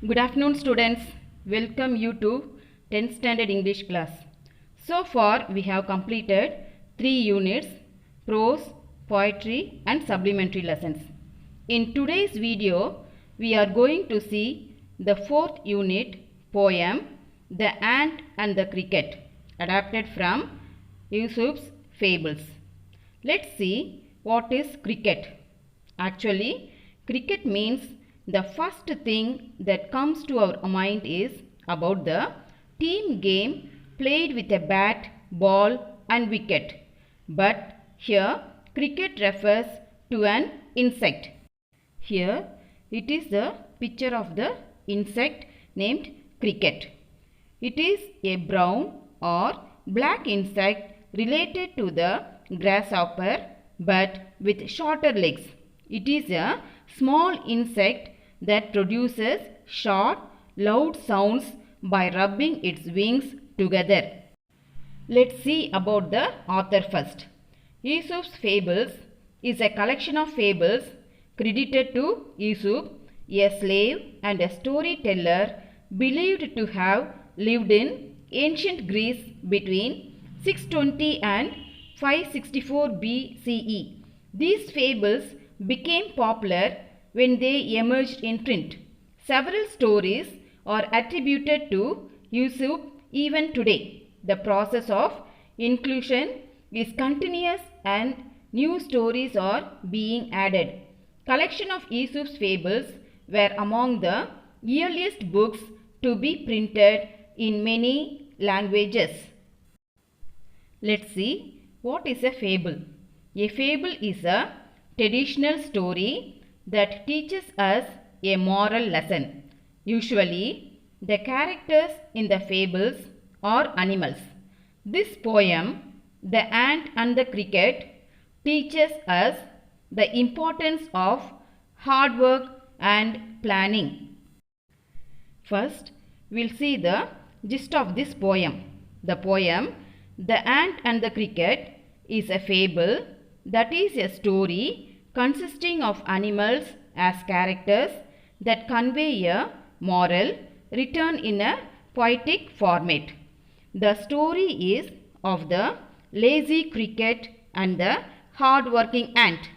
Good afternoon students. Welcome you to 10th standard English class. So far we have completed 3 units, prose, poetry and supplementary lessons. In today's video we are going to see the 4th unit poem The Ant and the Cricket, adapted from Aesop's Fables. Let's see what is cricket. Actually, cricket means the first thing that comes to our mind is about the team game played with a bat, ball and wicket. But here cricket refers to an insect. Here it is the picture of the insect named cricket. It is a brown or black insect related to the grasshopper but with shorter legs. It is a small insect that produces short, loud sounds by rubbing its wings together. Let's see about the author first. Aesop's Fables is a collection of fables credited to Aesop, a slave and a storyteller believed to have lived in ancient Greece between 620 and 564 BCE. These fables became popular when they emerged in print. Several stories are attributed to Aesop even today. The process of inclusion is continuous and new stories are being added. Collection of Aesop's fables were among the earliest books to be printed in many languages. Let's see what is a fable. A fable is a traditional story that teaches us a moral lesson. Usually, the characters in the fables are animals. This poem, The Ant and the Cricket, teaches us the importance of hard work and planning. First, we'll see the gist of this poem. The poem, The Ant and the Cricket, is a fable, that is a story consisting of animals as characters that convey a moral written in a poetic format. The story is of the lazy cricket and the hard-working ant.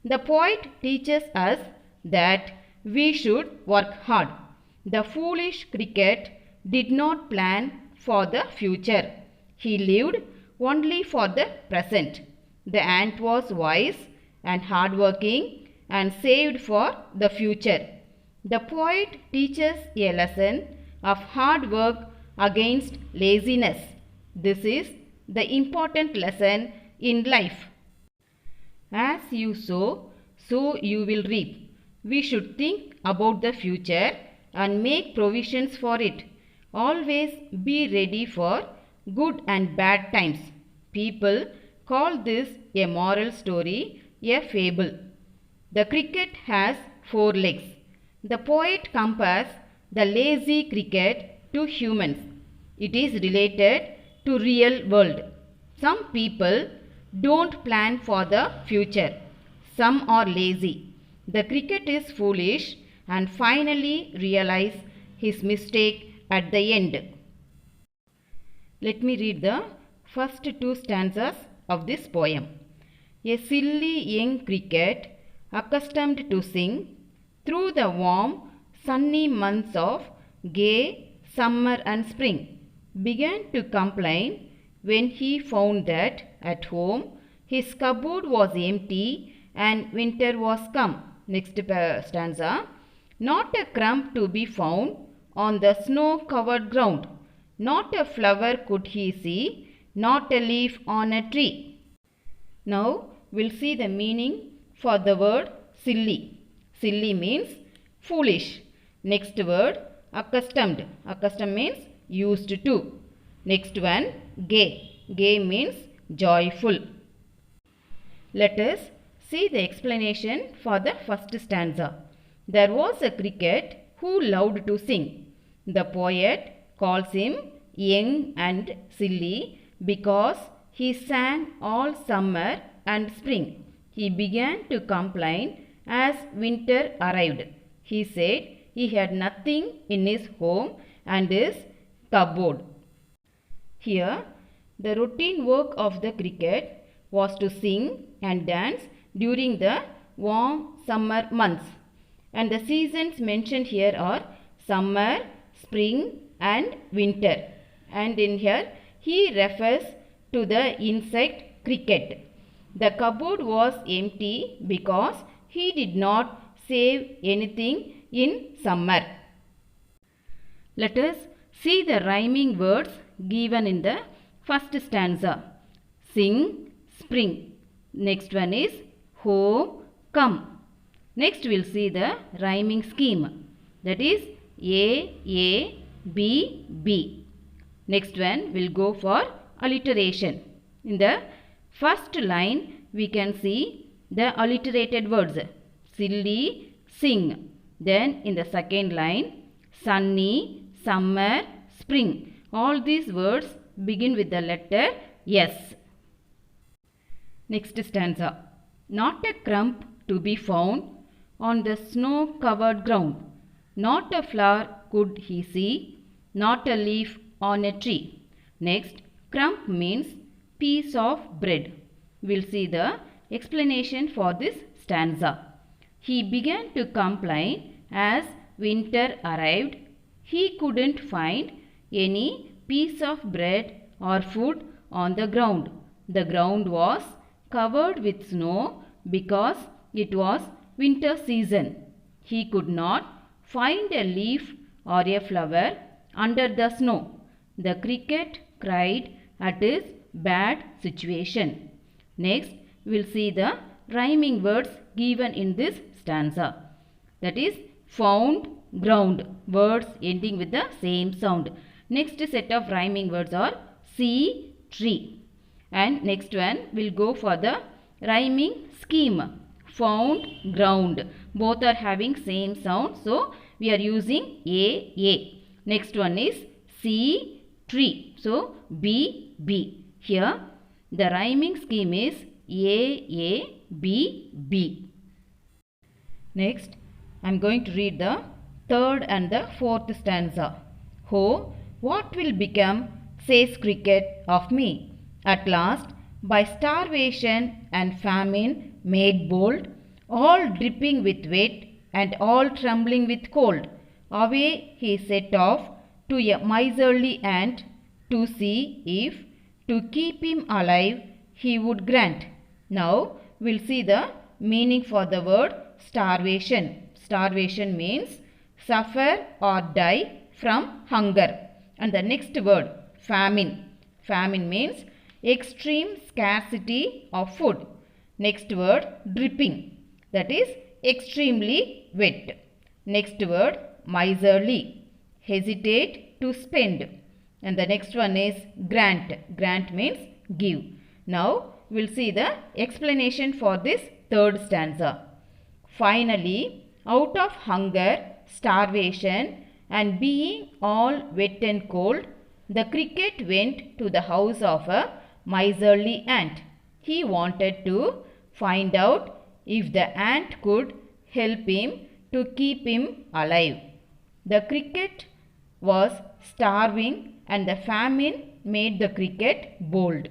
The poet teaches us that we should work hard. The foolish cricket did not plan for the future. He lived only for the present. The ant was wise and hardworking and saved for the future. The poet teaches a lesson of hard work against laziness. This is the important lesson in life. As you sow, so you will reap. We should think about the future and make provisions for it. Always be ready for good and bad times. People call this a moral story, a fable. The cricket has 4 legs. The poet compares the lazy cricket to humans. It is related to real world. Some people don't plan for the future. Some are lazy. The cricket is foolish and finally realize his mistake at the end. Let me read the first 2 stanzas of this poem. A silly young cricket, accustomed to sing through the warm, sunny months of gay summer and spring, began to complain when he found that at home his cupboard was empty and winter was come. Next stanza. Not a crumb to be found on the snow-covered ground. Not a flower could he see, not a leaf on a tree. Now we'll see the meaning for the word silly. Silly means foolish. Next word accustomed. Accustomed means used to. Next one gay. Gay means joyful. Let us see the explanation for the first stanza. There was a cricket who loved to sing. The poet calls him young and silly because he sang all summer and spring. He began to complain as winter arrived. He said he had nothing in his home and his cupboard. Here, the routine work of the cricket was to sing and dance during the warm summer months. And the seasons mentioned here are summer, spring and winter. And in here, he refers to the insect cricket. The cupboard was empty because he did not save anything in summer. Let us see the rhyming words given in the first stanza. Sing, spring. Next one is home, come. Next we'll see the rhyming scheme. That is A, B, B. Next one we'll go for alliteration. In the first line we can see the alliterated words. Silly, sing. Then in the second line, sunny, summer, spring. All these words begin with the letter S. Next stanza. Not a crumb to be found on the snow-covered ground. Not a flower could he see, not a leaf on a tree. Next, crumb means piece of bread. We'll see the explanation for this stanza. He began to complain as winter arrived. He couldn't find any piece of bread or food on the ground. The ground was covered with snow because it was winter season. He could not find a leaf or a flower under the snow. The cricket cried at his bad situation. Next, we'll see the rhyming words given in this stanza. That is found, ground. Words ending with the same sound. Next set of rhyming words are see, tree. And next one will go for the rhyming scheme. Found, ground. Both are having same sound. So, we are using A. Next one is C, tree. So, B. Here, the rhyming scheme is A, B. Next, I am going to read the third and the fourth stanza. Ho, what will become, says cricket, of me? At last, by starvation and famine made bold, all dripping with wet and all trembling with cold, away he set off to a miserly ant to see if, to keep him alive, he would grant. Now, we'll see the meaning for the word starvation. Starvation means suffer or die from hunger. And the next word, famine. Famine means extreme scarcity of food. Next word, dripping. That is extremely wet. Next word, miserly. Hesitate to spend. And the next one is grant. Grant means give. Now, we'll see the explanation for this third stanza. Finally, out of hunger, starvation, and being all wet and cold, the cricket went to the house of a miserly ant. He wanted to find out if the ant could help him to keep him alive. The cricket was starving and the famine made the cricket bold.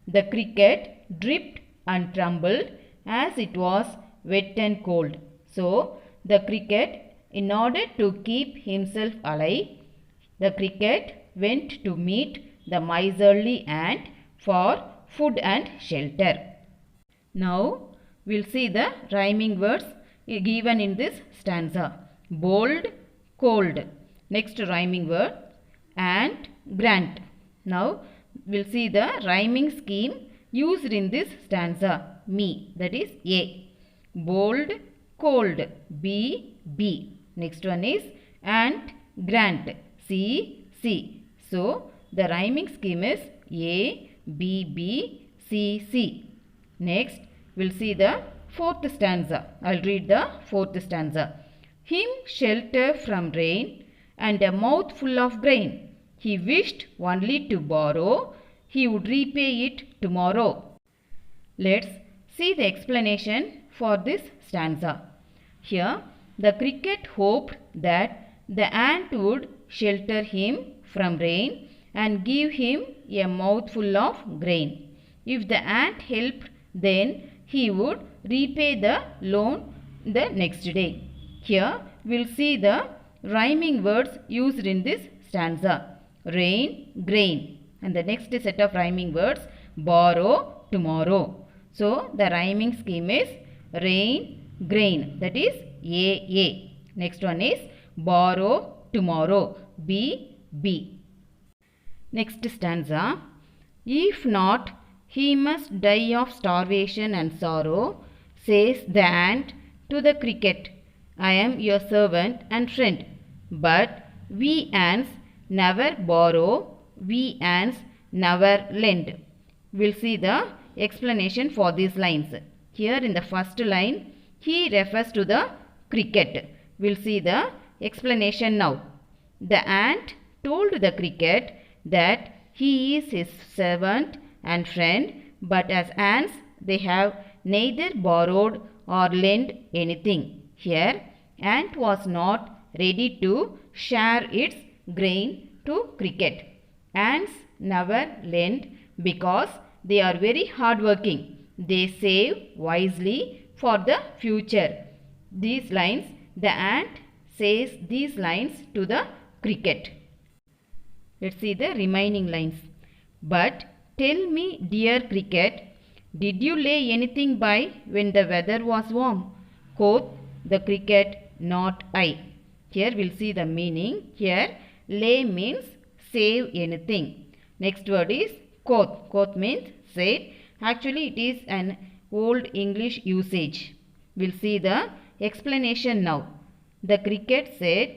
The cricket dripped and trembled as it was wet and cold. So, the cricket, in order to keep himself alive, the cricket went to meet the miserly ant for food and shelter. Now, we'll see the rhyming words given in this stanza. Bold, cold. Next rhyming word, ant, grant. Now, we'll see the rhyming scheme used in this stanza. Me, that is A. Bold, cold. B. Next one is ant, grant. C. So, the rhyming scheme is A, B, C. Next, we'll see the fourth stanza. I'll read the fourth stanza. Him shelter from rain and a mouthful of grain. He wished only to borrow. He would repay it tomorrow. Let's see the explanation for this stanza. Here, The cricket hoped that the ant would shelter him from rain and give him a mouthful of grain. If the ant helped, then he would repay the loan the next day. Here we'll see the rhyming words used in this stanza. Rain, grain. And the next set of rhyming words, borrow, tomorrow. So the rhyming scheme is rain, grain. That is A. Next one is borrow, tomorrow. B. Next stanza. If not, he must die of starvation and sorrow, says the ant to the cricket. I am your servant and friend. But we ants never borrow, we ants never lend. We'll see the explanation for these lines. Here in the first line, he refers to the cricket. We'll see the explanation now. The ant told the cricket that he is his servant and friend, but as ants they have neither borrowed or lent anything. Here ant was not ready to share its grain to cricket. Ants never lend because they are very hardworking. They save wisely for the future. These lines, the ant says these lines to the cricket. Let's see the remaining lines. But tell me, dear cricket, did you lay anything by when the weather was warm? Quoth the cricket, not I. Here we'll see the meaning. Here lay means save anything. Next word is quoth. Quoth means said. Actually it is an old English usage. We'll see the explanation now. The cricket said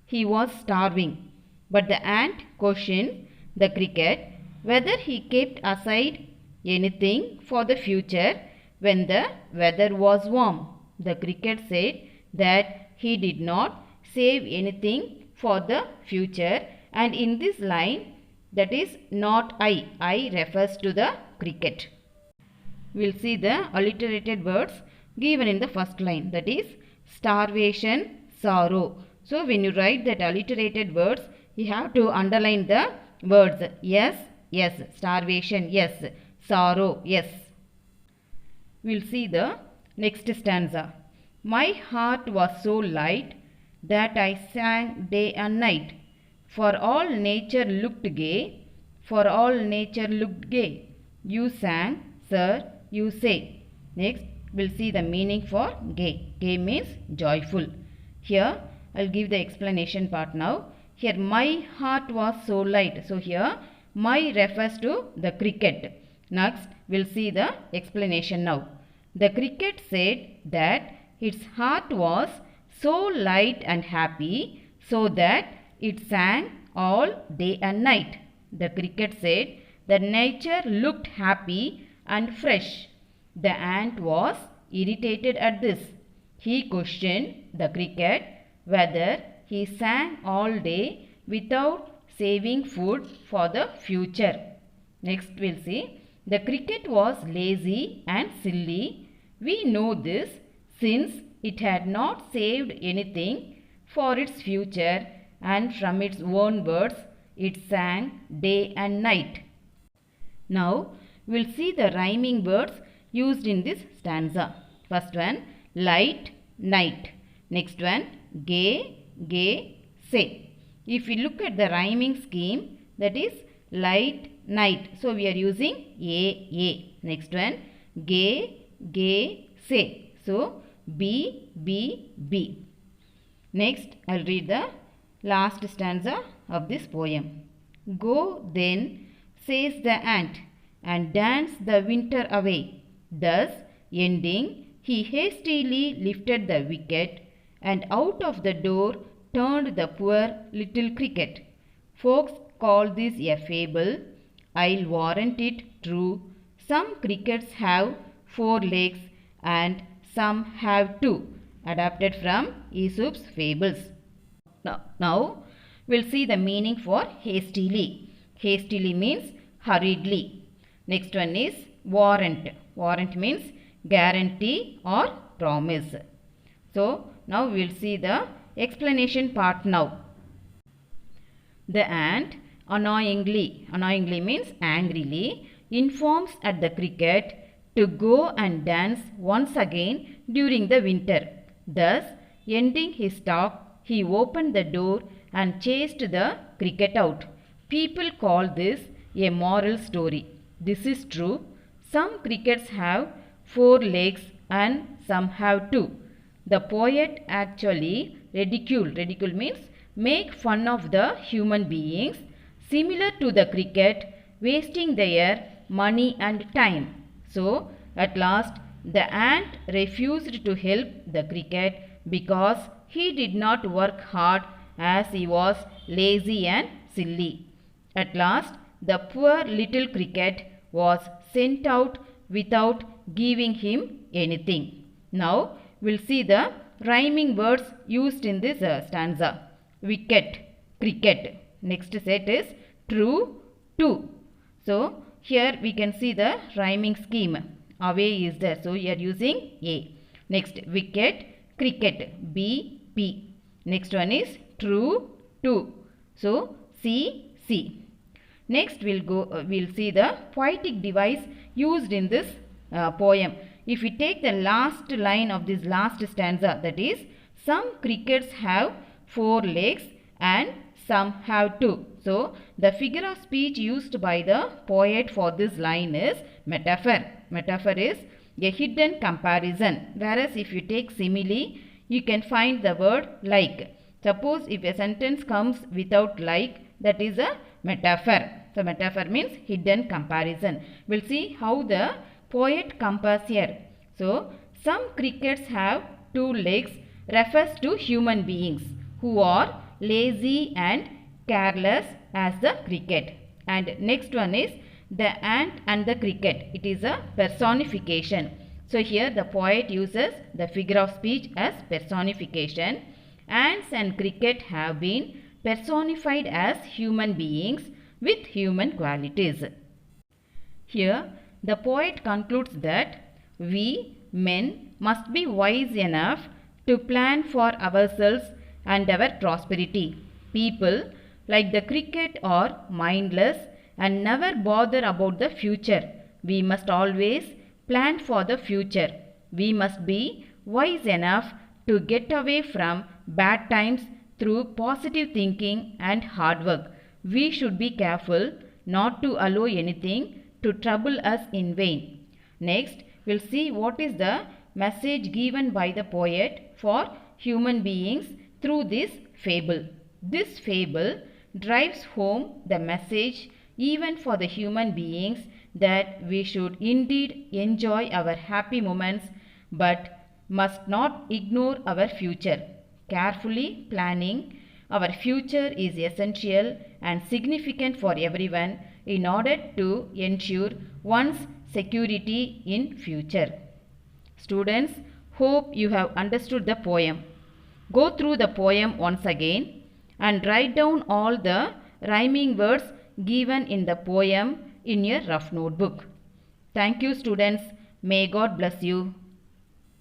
he was starving, but the ant questioned the cricket whether he kept aside anything for the future when the weather was warm. The cricket said that he did not save anything for the future, and in this line, that is not I refers to the cricket. We'll see the alliterated words given in the first line, that is starvation, sorrow. So when you write that alliterated words, you have to underline the words yes, starvation, yes, sorrow, yes. We'll see the next stanza. My heart was so light that I sang day and night. For all nature looked gay, for all nature looked gay. You sang, sir, you say. Next, we'll see the meaning for gay. Gay means joyful. Here, I'll give the explanation part now. Here, my heart was so light. So here, my refers to the cricket. Next, we'll see the explanation now. The cricket said that its heart was so light and happy, so that it sang all day and night. The cricket said that nature looked happy and fresh. The ant was irritated at this. He questioned the cricket whether he sang all day without saving food for the future. Next we'll see. The cricket was lazy and silly. We know this since it had not saved anything for its future, and from its own words it sang day and night. Now we'll see the rhyming words used in this stanza. First one, light, night. Next one, gay, say. If we look at the rhyming scheme, that is light, night. So we are using A. Next one, gay, say. So B. Next, I'll read the last stanza of this poem. Go then, says the ant, and dance the winter away. Thus ending, he hastily lifted the wicket, and out of the door turned the poor little cricket. Folks call this a fable. I'll warrant it true. Some crickets have 4 legs and some have 2. Adapted from Aesop's fables. Now we'll see the meaning for hastily. Hastily means hurriedly. Next one is warrant. Warrant means guarantee or promise. So now we will see the explanation part now. The ant annoyingly means angrily, informs at the cricket to go and dance once again during the winter. Thus, ending his talk, he opened the door and chased the cricket out. People call this a moral story. This is true. Some crickets have 4 legs and some have 2. The poet actually ridicule means make fun of the human beings similar to the cricket wasting their money and time. So at last the ant refused to help the cricket because he did not work hard as he was lazy and silly. At last the poor little cricket was sent out without giving him anything. Now we'll see the rhyming words used in this stanza. Wicket, cricket. Next set is true, to. So here we can see the rhyming scheme. Away is there. So we are using A. Next wicket, cricket. B, P. Next one is true, to. So C, C. Next we'll see the poetic device used in this poem. If we take the last line of this last stanza, that is, some crickets have 4 legs and some have 2. So the figure of speech used by the poet for this line is metaphor. Metaphor is a hidden comparison. Whereas if you take simile, you can find the word like. Suppose if a sentence comes without like, that is a metaphor. So metaphor means hidden comparison. We'll see how the poet compares here. So some crickets have 2 legs refers to human beings who are lazy and careless as the cricket. And next one is the ant and the cricket. It is a personification. So here the poet uses the figure of speech as personification. Ants and cricket have been personified as human beings with human qualities. Here the poet concludes that we men must be wise enough to plan for ourselves and our prosperity. People like the cricket are mindless and never bother about the future. We must always plan for the future. We must be wise enough to get away from bad times through positive thinking and hard work. We should be careful not to allow anything to trouble us in vain. Next, we'll see what is the message given by the poet for human beings through this fable. This fable drives home the message even for the human beings that we should indeed enjoy our happy moments but must not ignore our future. Carefully planning our future is essential and significant for everyone in order to ensure one's security in future. Students, hope you have understood the poem. Go through the poem once again and write down all the rhyming words given in the poem in your rough notebook. Thank you, students. May God bless you.